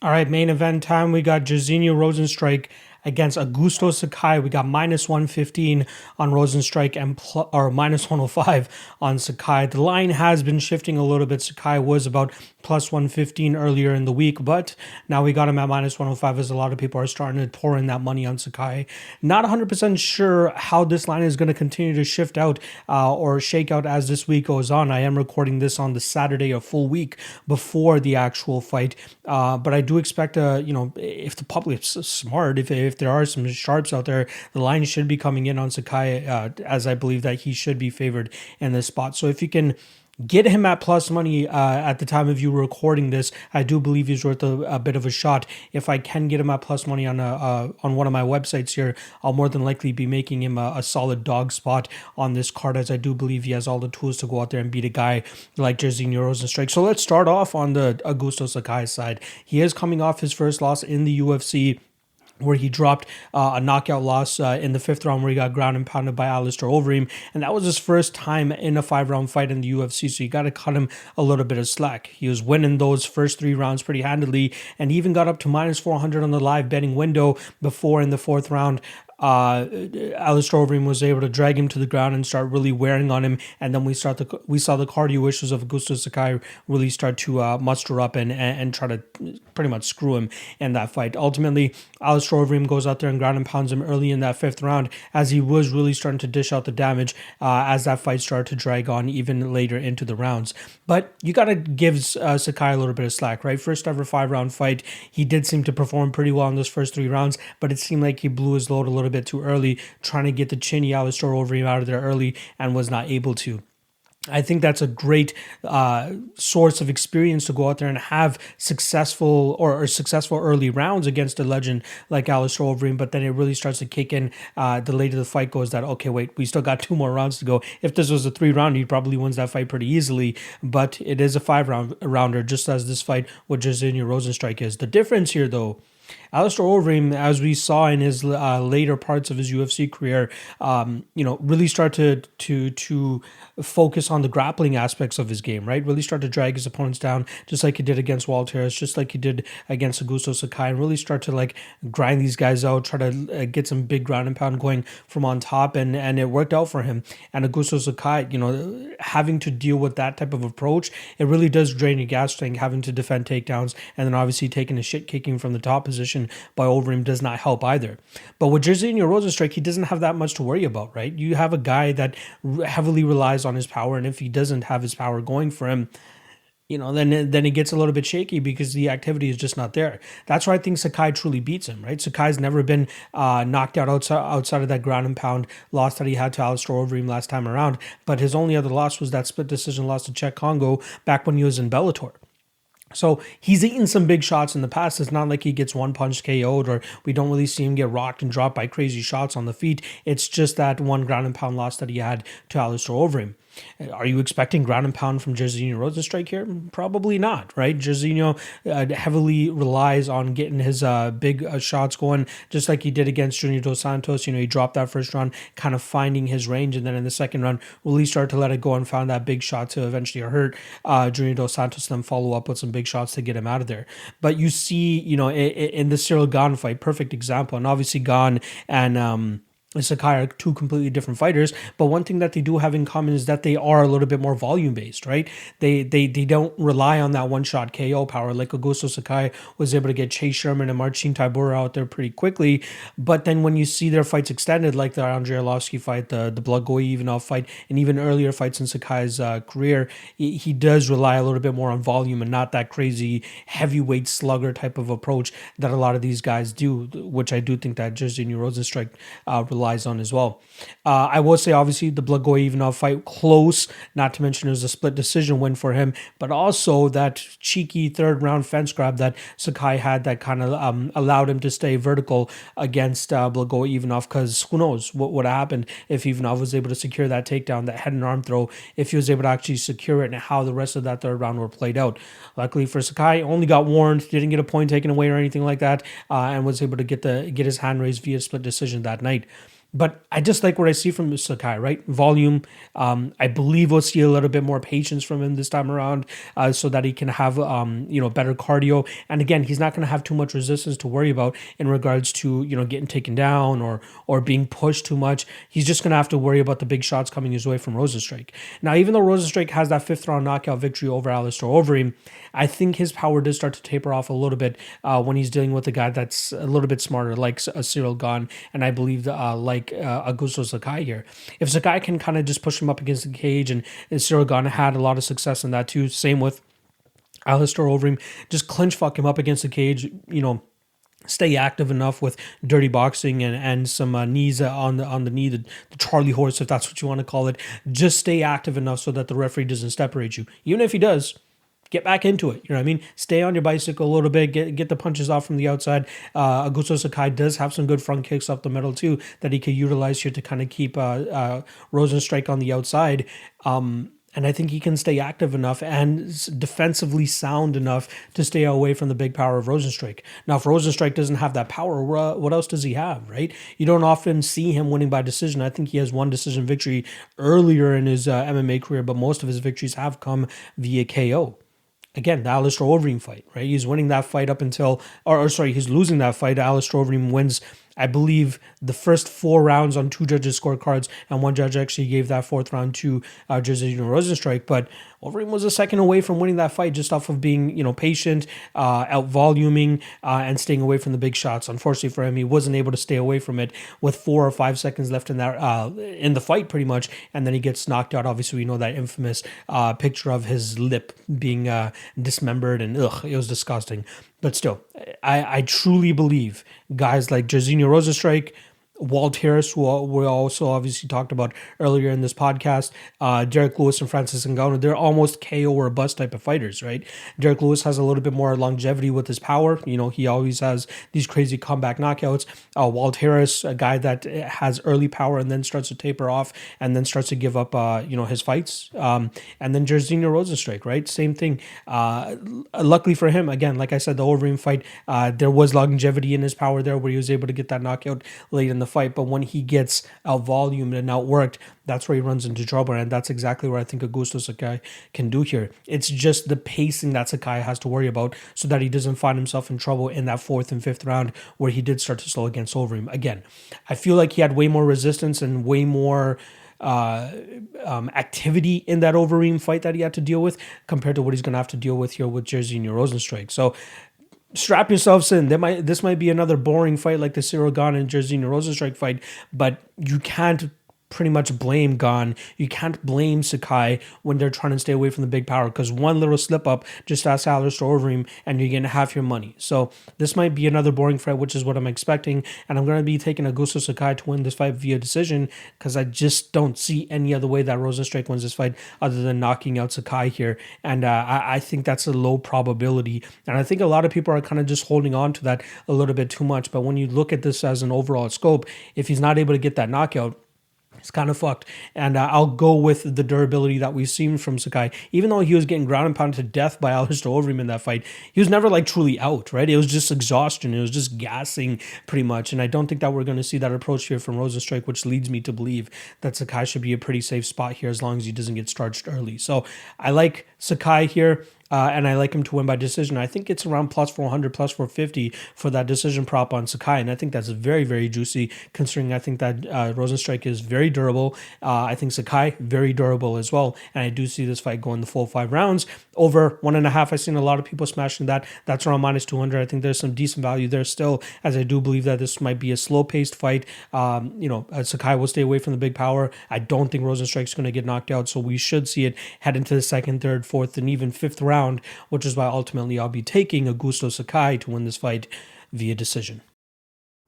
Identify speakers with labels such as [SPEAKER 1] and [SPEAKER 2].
[SPEAKER 1] All right, main event time. We got Jairzinho Rozenstruik against Augusto Sakai. We got minus 115 on Rozenstruik and or minus 105 on Sakai. The line has been shifting a little bit. Sakai was about plus 115 earlier in the week, but now we got him at minus 105 as a lot of people are starting to pour in that money on Sakai. Not 100% sure how this line is going to continue to shift out or shake out as this week goes on. I am recording this on the Saturday, a full week before the actual fight, but I do expect if the public is smart, if there are some sharps out there, the line should be coming in on Sakai, as I believe that he should be favored in this spot. So if you can get him at plus money at the time of you recording this, I do believe he's worth a bit of a shot. If I can get him at plus money on one of my websites here, I'll more than likely be making him a solid dog spot on this card, as I do believe he has all the tools to go out there and beat a guy like Jairzinho Rozenstruik. So let's start off on the Augusto Sakai side. He is coming off his first loss in the UFC, where he dropped a knockout loss in the fifth round, where he got ground and pounded by Alistair Overeem. And that was his first time in a 5-round fight in the UFC, so you got to cut him a little bit of slack. He was winning those first 3 rounds pretty handily, and he even got up to minus 400 on the live betting window before in the fourth round. Alistair Overeem was able to drag him to the ground and start really wearing on him, and then we saw the cardio issues of Augusto Sakai really start to muster up and try to pretty much screw him in that fight. Ultimately, Alistair Overeem goes out there and ground and pounds him early in that fifth round, as he was really starting to dish out the damage as that fight started to drag on even later into the rounds. But you got to give Sakai a little bit of slack, right? First ever 5-round fight. He did seem to perform pretty well in those first 3 rounds, but it seemed like he blew his load a little bit too early, trying to get the chinny Alistair Overeem out of there early, and was not able to. I think that's a great source of experience to go out there and have successful or successful early rounds against a legend like Alistair Overeem, but then it really starts to kick in the later the fight goes, that, okay, wait, we still got 2 more rounds to go. If this was a 3-round, he probably wins that fight pretty easily, but it is a 5-rounder, just as this fight with Jairzinho Rozenstruik is. The difference here, though, Alistair Overeem, as we saw in his later parts of his UFC career, really start to focus on the grappling aspects of his game, right? Really start to drag his opponents down, just like he did against Walter Harris, just like he did against Augusto Sakai, and really start to grind these guys out, try to get some big ground and pound going from on top, and it worked out for him. And Augusto Sakai, having to deal with that type of approach, it really does drain your gas tank, having to defend takedowns, and then obviously taking a shit kicking from the top position by Overeem does not help either. But with Jairzinho Rozenstruik, he doesn't have that much to worry about, right? You have a guy that heavily relies on his power, and if he doesn't have his power going for him, then it gets a little bit shaky because the activity is just not there. That's why I think Sakai truly beats him, right? Sakai's never been knocked out outside of that ground and pound loss that he had to Alistair Overeem last time around, but his only other loss was that split decision loss to Czech Congo back when he was in Bellator. So he's eaten some big shots in the past. It's not like he gets one punch KO'd, or we don't really see him get rocked and dropped by crazy shots on the feet. It's just that one ground and pound loss that he had to Alistair Overeem. Are you expecting ground and pound from Jairzinho Rozenstruik here? Probably not, right? Jairzinho heavily relies on getting his big shots going, just like he did against Junior Dos Santos. He dropped that first round, kind of finding his range, and then in the second round, really started to let it go and found that big shot to eventually hurt Junior Dos Santos, and then follow up with some big shots to get him out of there. But you see, in the Cyril Gane fight, perfect example, and obviously Gane and Sakai are 2 completely different fighters, but one thing that they do have in common is that they are a little bit more volume based, right? They don't rely on that one shot KO power like Augusto Sakai was able to get Chase Sherman and Marcin Tybura out there pretty quickly. But then when you see their fights extended, like the Andrei Arlovski fight, the Blagoy Ivanov fight, and even earlier fights in Sakai's career, he does rely a little bit more on volume and not that crazy heavyweight slugger type of approach that a lot of these guys do, which I do think that Jairzinho Rozenstruik relies on as well. I will say, obviously, the Blagoy Ivanov fight close, not to mention it was a split decision win for him, but also that cheeky 3rd round fence grab that Sakai had that kind of allowed him to stay vertical against Blagoy Ivanov, because who knows what would have happened if Ivanov was able to secure that takedown, that head and arm throw, if he was able to actually secure it, and how the rest of that 3rd round were played out. Luckily for Sakai, only got warned, didn't get a point taken away or anything like that, and was able to get his hand raised via split decision that night. But I just like what I see from Sakai, right? Volume. I believe we'll see a little bit more patience from him this time around, so that he can have better cardio. And again, he's not going to have too much resistance to worry about in regards to getting taken down or being pushed too much. He's just going to have to worry about the big shots coming his way from Rozenstruik. Now, even though Rozenstruik has that fifth round knockout victory over Alistair Overeem, I think his power does start to taper off a little bit when he's dealing with a guy that's a little bit smarter, like Cyril Gane, and I believe like Augusto Sakai here. If Sakai can kind of just push him up against the cage, and Cyril Gane had a lot of success in that too. Same with Alistair Overeem, just clinch fuck him up against the cage, stay active enough with dirty boxing and some knees on the knee, the Charlie horse, if that's what you want to call it. Just stay active enough so that the referee doesn't separate you. Even if he does, get back into it. You know what I mean? Stay on your bicycle a little bit. Get the punches off from the outside. Augusto Sakai does have some good front kicks up the middle too that he could utilize here to kind of keep Rozenstruik on the outside. And I think he can stay active enough and defensively sound enough to stay away from the big power of Rozenstruik. Now, if Rozenstruik doesn't have that power, what else does he have, right? You don't often see him winning by decision. I think he has one decision victory earlier in his MMA career, but most of his victories have come via KO. Again, the Alistair Overeem fight, right? He's winning that fight up until, he's losing that fight. Alistair Overeem wins, I believe, the first 4 rounds on 2 judges' scorecards, and one judge actually gave that 4th round to Jairzinho Rozenstruik. But Overeem was a second away from winning that fight just off of being, patient, out-voluming, and staying away from the big shots. Unfortunately for him, he wasn't able to stay away from it with 4 or 5 seconds left in the fight, pretty much, and then he gets knocked out. Obviously, we know that infamous picture of his lip being dismembered, and it was disgusting. But still, I truly believe guys like Jairzinho Rozenstruik, Walt Harris, who we also obviously talked about earlier in this podcast, Derek Lewis and Francis Ngannou, they're almost KO or bust type of fighters, right? Derek Lewis has a little bit more longevity with his power. He always has these crazy comeback knockouts. Walt Harris, a guy that has early power and then starts to taper off and then starts to give up, his fights. And then Jairzinho Rozenstruik, right? Same thing. Luckily for him, again, like I said, the Overeem fight, there was longevity in his power there where he was able to get that knockout late in the fight, but when he gets out volumed and outworked, that's where he runs into trouble, and that's exactly what I think Augusto Sakai can do here. It's just the pacing that Sakai has to worry about so that he doesn't find himself in trouble in that 4th and 5th round where he did start to slow against Overeem. Again, I feel like he had way more resistance and way more activity in that Overeem fight that he had to deal with compared to what he's going to have to deal with here with Jairzinho Rozenstruik. So strap yourselves in. This might be another boring fight like the Cyril Gane and Jairzinho Rozenstruik fight, but you can't pretty much blame Gane. You can't blame Sakai when they're trying to stay away from the big power, because one little slip up, just ask Alistair Overeem and you're going to have your money. So this might be another boring fight, which is what I'm expecting, and I'm going to be taking Augusto Sakai to win this fight via decision because I just don't see any other way that Rozenstruik wins this fight other than knocking out Sakai here, and I think that's a low probability, and I think a lot of people are kind of just holding on to that a little bit too much. But when you look at this as an overall scope, if he's not able to get that knockout, it's kind of fucked. And I'll go with the durability that we've seen from Sakai. Even though he was getting ground and pounded to death by Alistair Overeem in that fight, he was never truly out, right? It was just exhaustion. It was just gassing pretty much. And I don't think that we're going to see that approach here from Rozenstruik, which leads me to believe that Sakai should be a pretty safe spot here as long as he doesn't get starched early. So I like Sakai here. And I like him to win by decision. I think it's around plus 400, plus 450 for that decision prop on Sakai. And I think that's very, very juicy, considering I think that Rozenstruik is very durable. I think Sakai, very durable as well. And I do see this fight going the full 5 rounds. Over 1.5, I've seen a lot of people smashing that. That's around minus 200. I think there's some decent value there still, as I do believe that this might be a slow-paced fight. Sakai will stay away from the big power. I don't think Rozenstruik's going to get knocked out, so we should see it head into the 2nd, 3rd, 4th, and even 5th round, which is why ultimately I'll be taking Augusto Sakai to win this fight via decision.